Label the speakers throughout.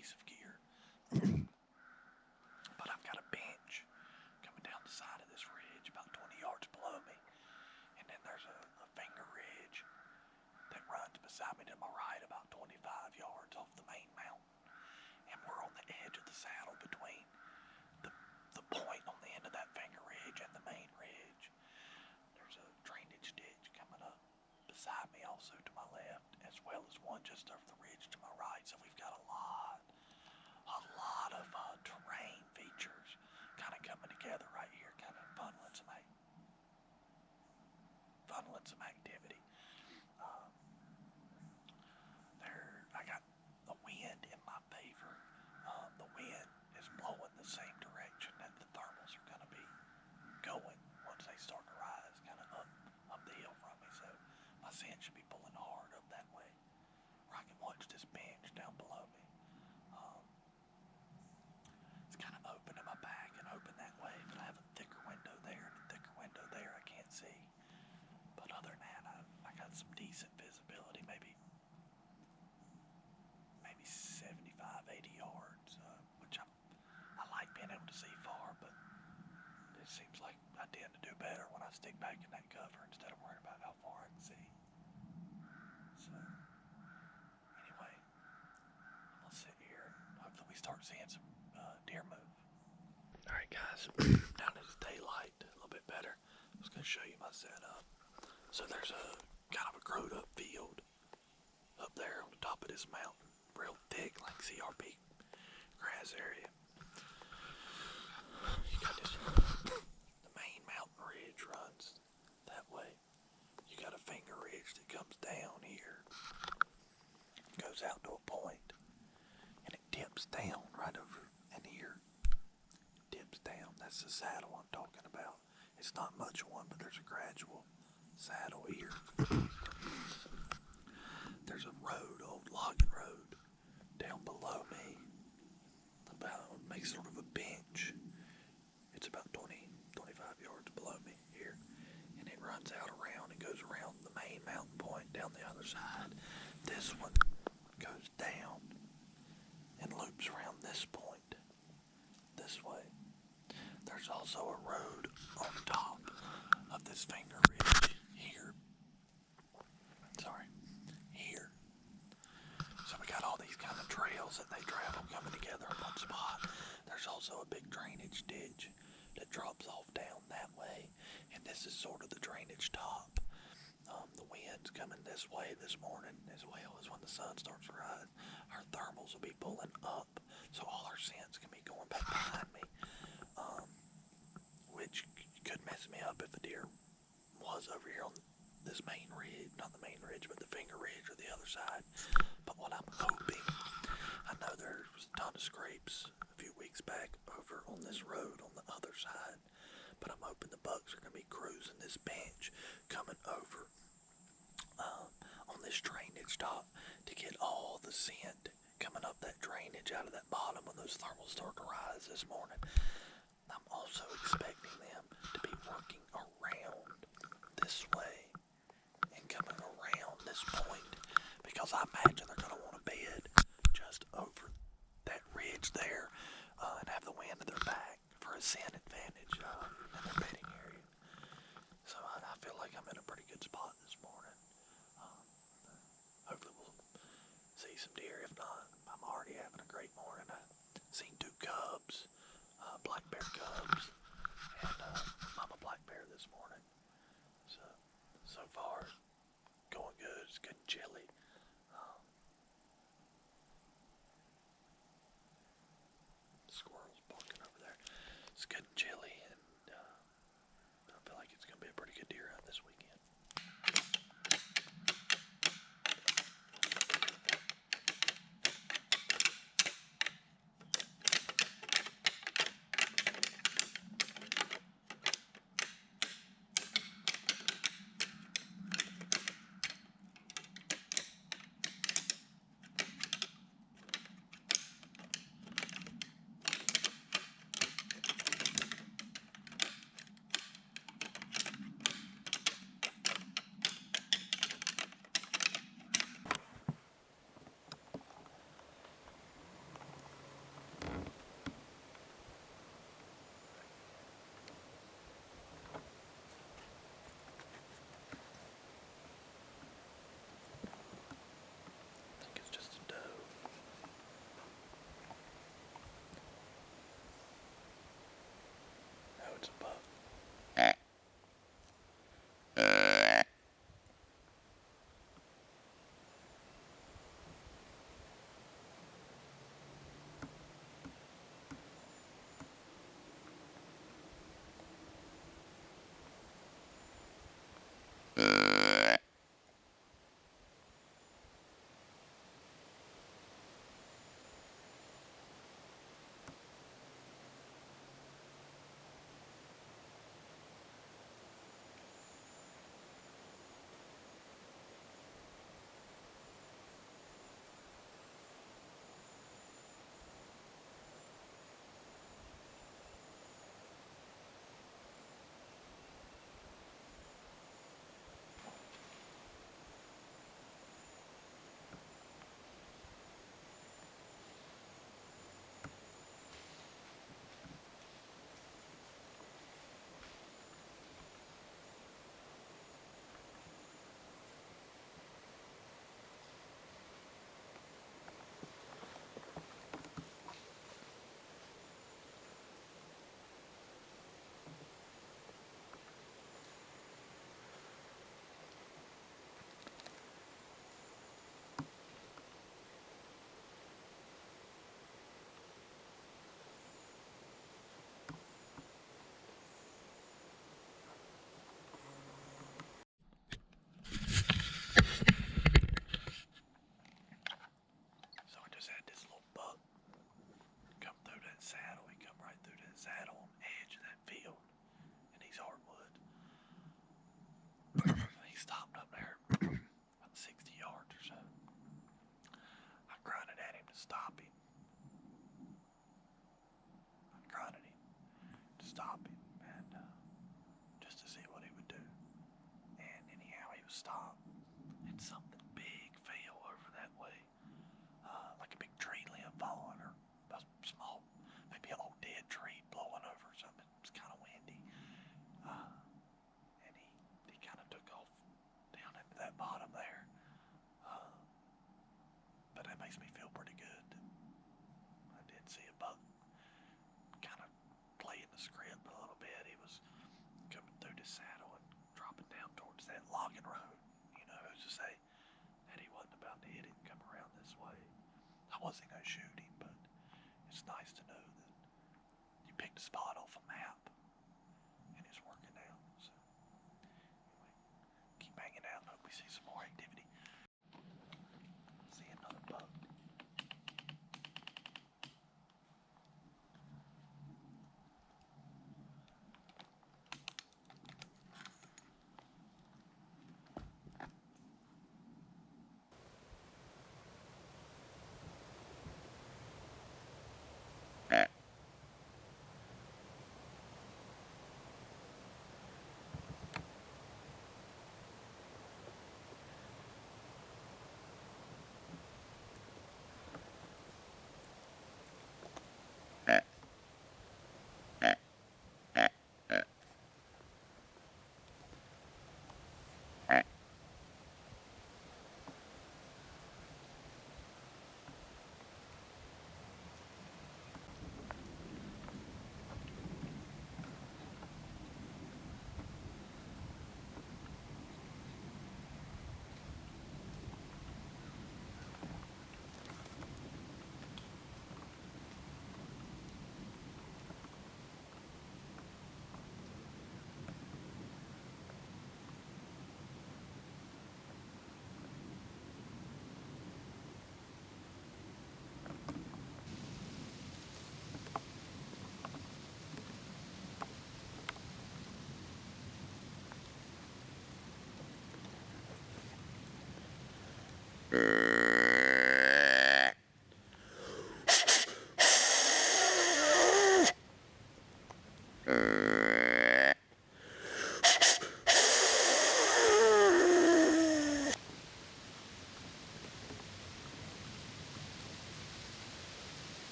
Speaker 1: piece of gear. But I've got a bench coming down the side of this ridge about 20 yards below me. And then there's a finger ridge that runs beside me to my right about 25 yards off the main mountain. And we're on the edge of the saddle between the point on the end of that finger ridge and the main ridge. There's a drainage ditch coming up beside me also to my left, as well as one just over the ridge to my right. So we've got a lot of terrain features kind of coming together right here, kind of funneling some activity. I got the wind in my favor. The wind is blowing the same direction that the thermals are going to be going once they start to rise, kind of up the hill from me. So my scent should be pulling hard up that way, where I can watch this bench down below me. It's kind of open in my back and open that way, but I have a thicker window there and a thicker window there I can't see. But other than that, I got some decent visibility, maybe 75, 80 yards, which I like being able to see far, but it seems like I tend to do better when I stick back in that cover instead of worrying about how far I can see. So, anyway, I'm going to sit here. Hopefully we start seeing some deer move. Alright guys, now that it's daylight, a little bit better, I was going to show you my setup. So there's a kind of a growed up field up there on the top of this mountain, real thick, like CRP grass area. You got this, the main mountain ridge runs that way. You got a finger ridge that comes down here, goes out to a point, and it dips down right over in here. Dips down. That's the saddle I'm talking about. It's not much one, but there's a gradual saddle here. There's a road, old logging road, down below me. Makes sort of a bench. It's about 25 yards below me here. And it runs out around and goes around the main mountain point down the other side. This one goes down and loops around this point this way. There's also a road on top of this finger ridge here. Here. So we got all these kind of trails that they travel coming together in one spot. There's also a big drainage ditch that drops off down that way, and this is sort of the drainage top. The wind's coming this way this morning as well as when the sun starts to rise. Our thermals will be pulling up, so all our scents can be going back behind me, which could mess me up if a deer was over here on this main ridge, not the main ridge, but the finger ridge or the other side. But what I'm hoping, I know there was a ton of scrapes a few weeks back over on this road on the other side, but I'm hoping the bucks are going to be cruising this bench coming over on this drainage top to get all the scent coming up that drainage out of that bottom when those thermals start to rise this morning. I'm also expecting them to be working around this way and coming around this point, because I imagine they're going to want to bed just over that ridge there and have the wind at their back for a scent advantage in their bedding area. So I feel like I'm in a pretty good spot this morning. Hopefully we'll see some deer. If not, I'm already having a great morning. I've seen 2 cubs, black bear cubs, and mama black bear this morning. So far, going good. It's good and chilly. Squirrels barking over there. It's good and chilly, and I feel like it's going to be a pretty good deer hunt this weekend. saddle. He come right through that saddle on the edge of that field, and he's hardwood. He stopped up there about 60 yards or so. I grunted at him to stop him. And just to see what he would do. And anyhow, he was stopped, and something big fell over that way, like a big tree limb falling, or a small, maybe an old dead tree blowing over or something. It was kind of windy, and he kind of took off down into that bottom there. But that makes me feel pretty good. I did see a buck kind of playing the script a little bit. He was coming through the saddle and dropping down towards that logging road. You know, who's to say that he wasn't about to hit it and come around this way. I wasn't going to shoot him, but it's nice to know that you picked a spot off a map and it's working out. So, anyway, keep hanging out. Hope we see some more activity. See another buck.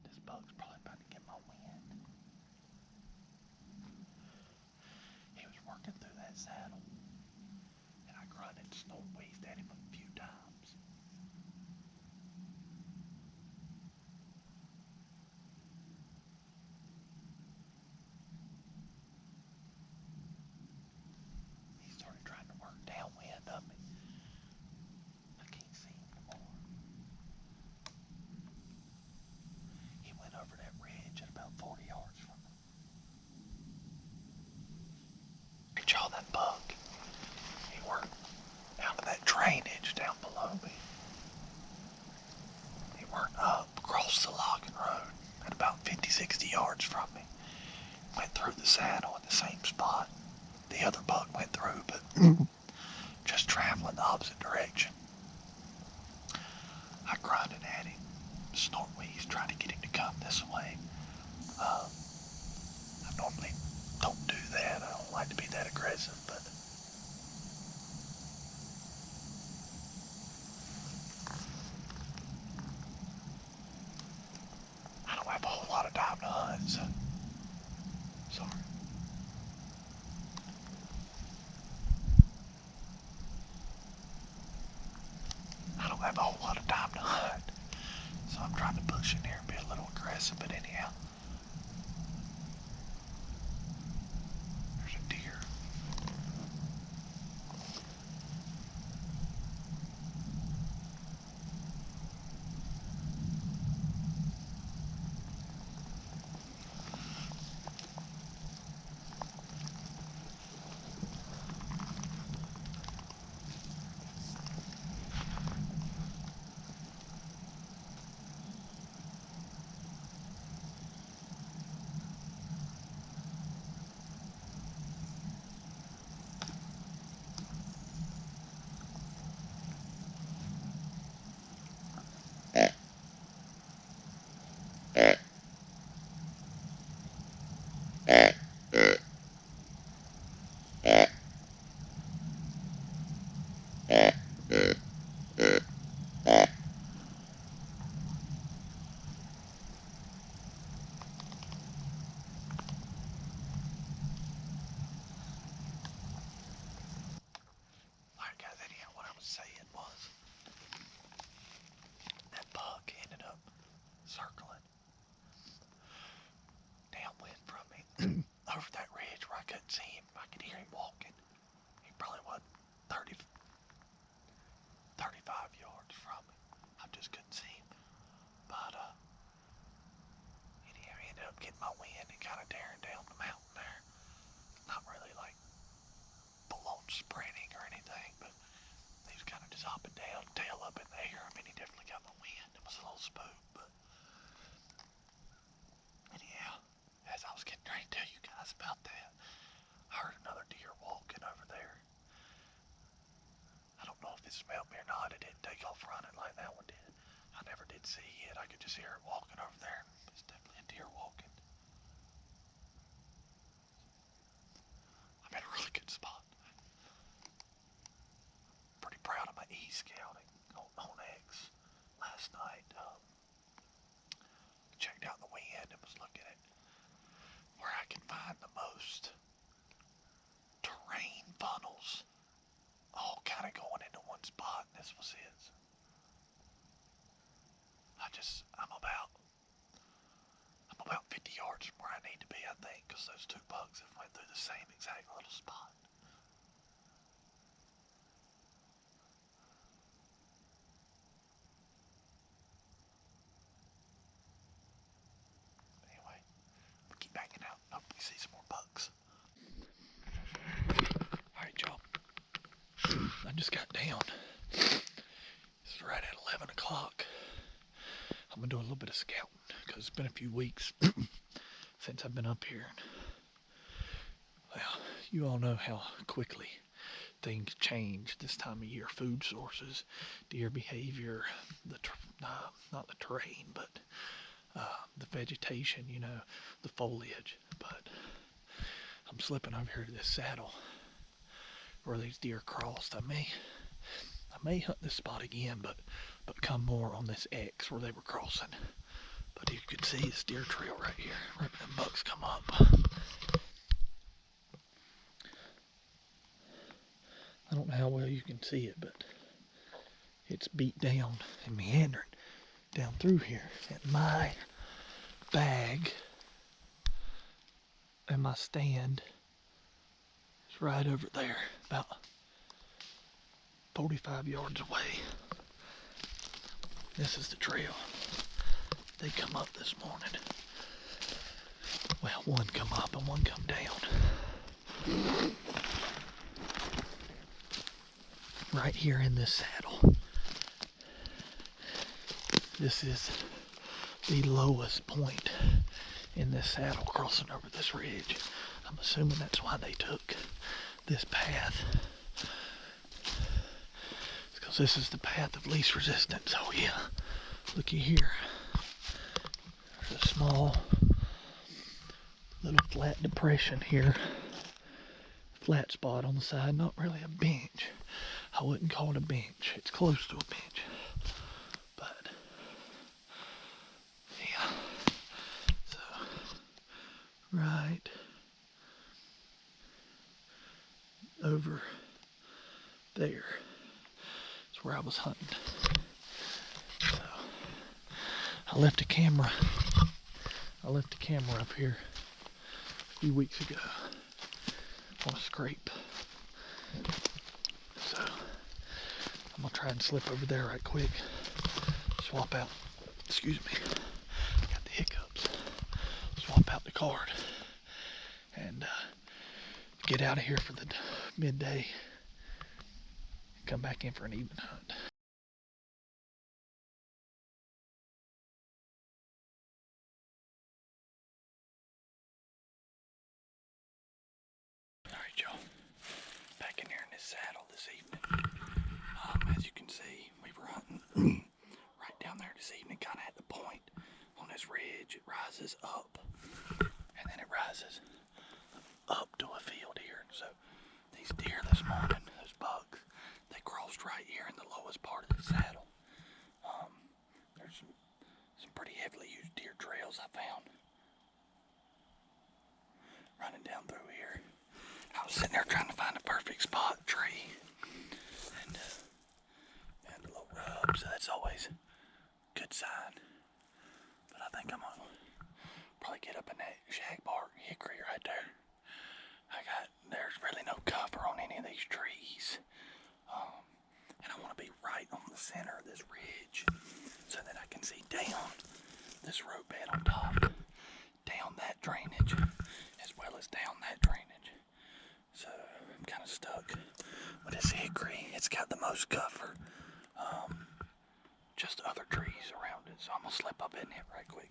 Speaker 1: This bug's probably about to get my wind. He was working through that saddle, and I grunted, snort wheezed at him a few times. He started trying to work downwind of me. I can't see him anymore. He went over that ridge at about 40 yards from me. Could y'all that buck? He worked out of that drainage down below me. He worked up across the logging road at about 50, 60 yards from me. Went through the saddle in the same spot the other buck went through, but just traveling the opposite direction. I grunted at him, snort wheezed, trying to get him to come this way. I normally don't do that. I don't like to be that aggressive, but I don't have a whole lot of time to hunt, so sorry. I don't have a whole lot of time to hunt, so I'm trying to push in here and be a little aggressive, but anyhow. There's a deer. Alright guys, anyhow, what I was saying was that buck ended up circling downwind from me over that ridge where I couldn't see him. I could hear him walking. He probably was 30, 35 yards from me. I just couldn't see him. But anyhow, he ended up getting my wind and kind of tearing down the mountain there. Not really like full on sprinting or anything, but he was kind of just up and down, tail up in the air. I mean, he definitely got my wind. It was a little spook, but anyhow, as I was getting ready to tell you guys about that, I heard another deer walking over there. I don't know if it smelled me or not. It didn't take off running like that one did. I never did see it. I could just hear it walking over there. It's definitely a deer walking. I'm in a really good spot. Pretty proud of my e-scouting on X last night. Checked out the wind and was looking at where I can find the most terrain funnels, all kind of going into one spot, and this was his. I'm about 50 yards from where I need to be, I think, because those two bucks have went through the same exact little spot. Anyway, keep hanging out. Hope we see some more bucks. Alright, y'all. I just got down. It's right at 11 o'clock. I'm going to do a little bit of scouting because it's been a few weeks since I've been up here. Well, you all know how quickly things change this time of year. Food sources, deer behavior, not the terrain, but the vegetation, the foliage. But I'm slipping over here to this saddle where these deer crossed. I may hunt this spot again, but come more on this X where they were crossing. But you can see this deer trail right here, right where the bucks come up. I don't know how well you can see it, but it's beat down and meandering down through here. And my bag and my stand is right over there, about 45 yards away. This is the trail. They come up this morning. Well, one come up and one come down. Right here in this saddle. This is the lowest point in this saddle crossing over this ridge. I'm assuming that's why they took this path. It's because this is the path of least resistance. Oh yeah, looky here. There's a small little flat depression here. Flat spot on the side, not really a bench. I wouldn't call it a bench. It's close to a bench. But yeah. So right over there is where I was hunting. So I left a camera up here a few weeks ago on a scrape. So I'm gonna try and slip over there right quick. Swap out, excuse me, I got the hiccups. Swap out the card and get out of here for the midday. Come back in for an evening hunt. Alright, y'all. Back in here in this saddle this evening. As you can see, we were hunting right down there this evening, kind of at the point on this ridge. It rises up, and then it rises up to a field here. So these deer this morning, those bucks, they crossed right here in the lowest part of the saddle. There's some pretty heavily used deer trails I found running down through here. I was sitting there trying to find a perfect spot tree and a little rub, so that's always a good sign. But I think I'm gonna probably get up in that shagbark hickory right there. There's really no cover on any of these trees. And I want to be right on the center of this ridge so that I can see down this road bed on top, down that drainage, as well as down that drainage. So I'm kind of stuck with this hickory. It's got the most cover, just other trees around it. So I'm going to slip up in it right quick.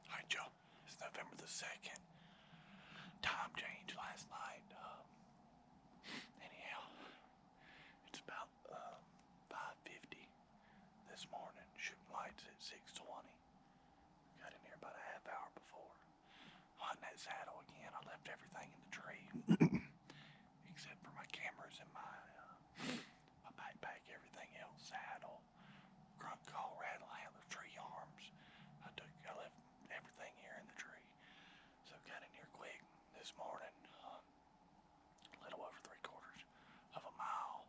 Speaker 1: Alright, Joe, it's November the 2nd. Time change last night. Anyhow, it's about 5:50 this morning. Shooting lights at 6:20. Got in here about a half hour before. On that saddle again, I left everything in the tree except for my cameras and my backpack. Everything else, saddle, grunt call, rattle handler, tree arms. I left everything here in the tree. So got in here quick this morning, a little over 3/4 of a mile,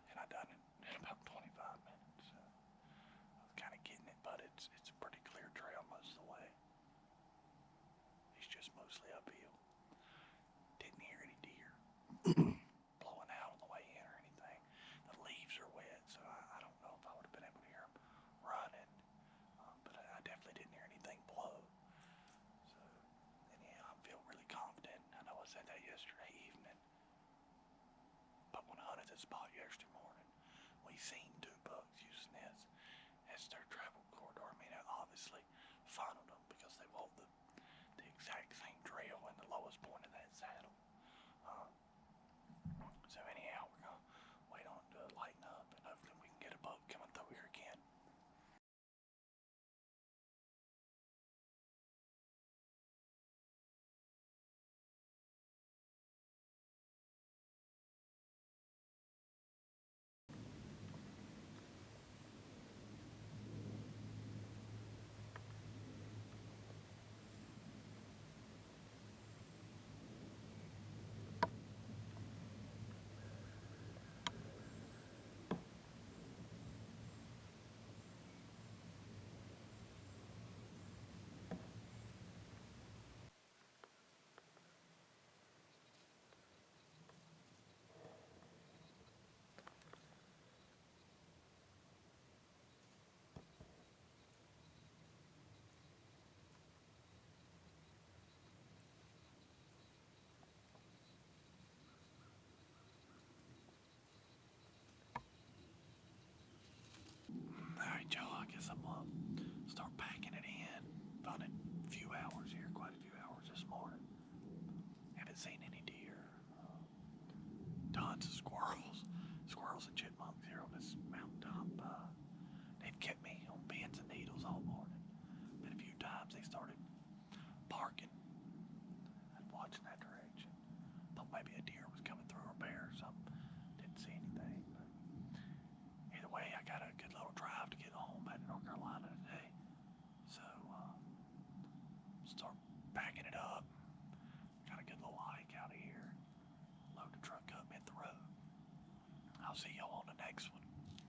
Speaker 1: and I done it in about 25 minutes. So I was kind of getting it, but it's a pretty clear trail most of the way. It's just mostly uphill. Didn't hear any deer blowing out on the way in or anything. The leaves are wet, so I don't know if I would have been able to hear them running, but I definitely didn't hear anything blow. So anyhow, I feel really confident. I know I said that yesterday evening, but when I hunted this spot yesterday morning, we seen 2 bucks using this as their travel corridor. I mean, it obviously funneled them because they walked the exact same trail in the lowest point of that saddle. So anyhow, we're gonna wait on it to lighten up, and hopefully we can get a buck coming through here again. Alright, Joe, I guess I'm gonna start packing it in. Found it a few hours here, quite a few hours this morning. Haven't seen any deer. Tons of squirrels and chipmunks here on this mountaintop. They've kept me on pins and needles all morning. But a few times they started barking and watching that direction. Thought maybe a deer was coming through or a bear or something. Didn't see anything. But either way, I got a good little drive to get home back to North Carolina today. So start packing it up. Got a good little hike out of here. Load the truck up, hit the road. I'll see y'all on the next one.